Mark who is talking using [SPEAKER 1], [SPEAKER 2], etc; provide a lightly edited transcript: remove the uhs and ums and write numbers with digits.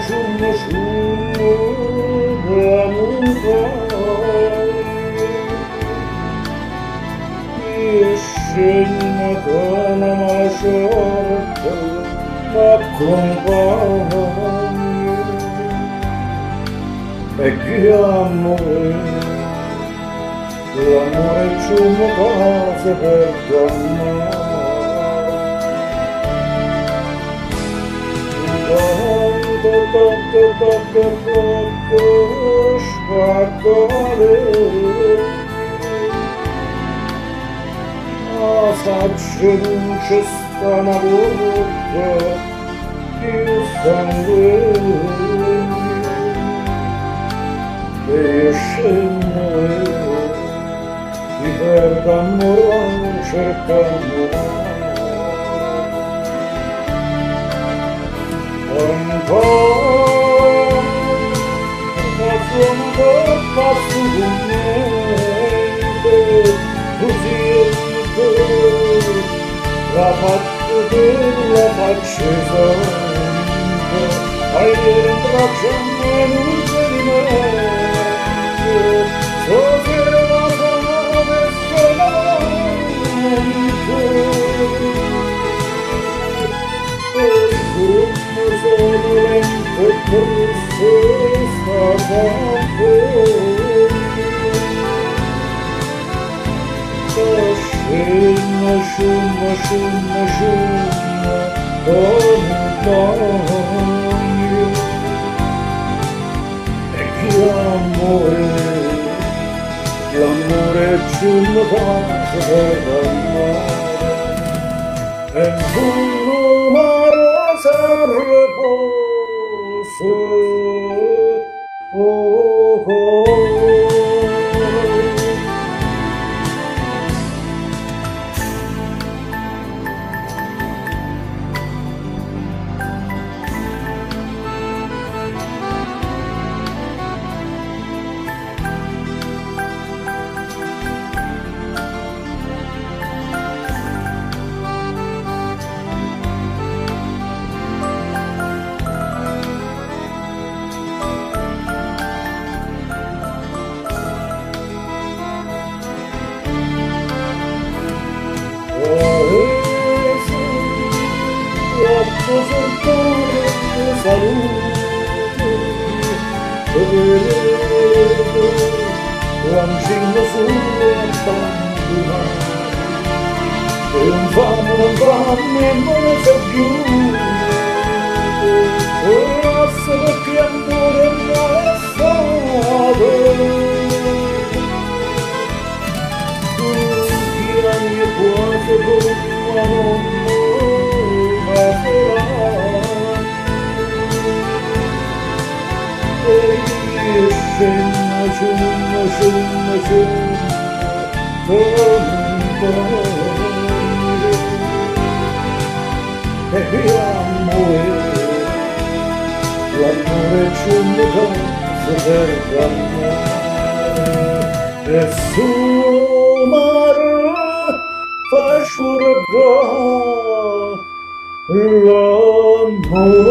[SPEAKER 1] şunlu Ramuzan Scegli con la scelta m'accompagni e che amore l'amore c'è una cosa per dannare tocca spaccare faccia luce sta una volta più sangue e io scendo ti perdo amore cercando un po' la sua bocca su di me così la faccio della faccia santa ai rintraccio a luce di me stasera la fame solamente e come sono lento e triste stava Scena, scena, scena, scena, come bagno e che amore, l'amore c'è una cosa per amare e una rosa riposa, oh, oh. Lancino sulle abbandonate e un fame non ne so più forse perché amore non è stato tu piani quasi come non passerà e scendo scena, scena, scena, lontano e che amore, l'amore c'è una cosa per amare e sul mare fa sciurare l'amore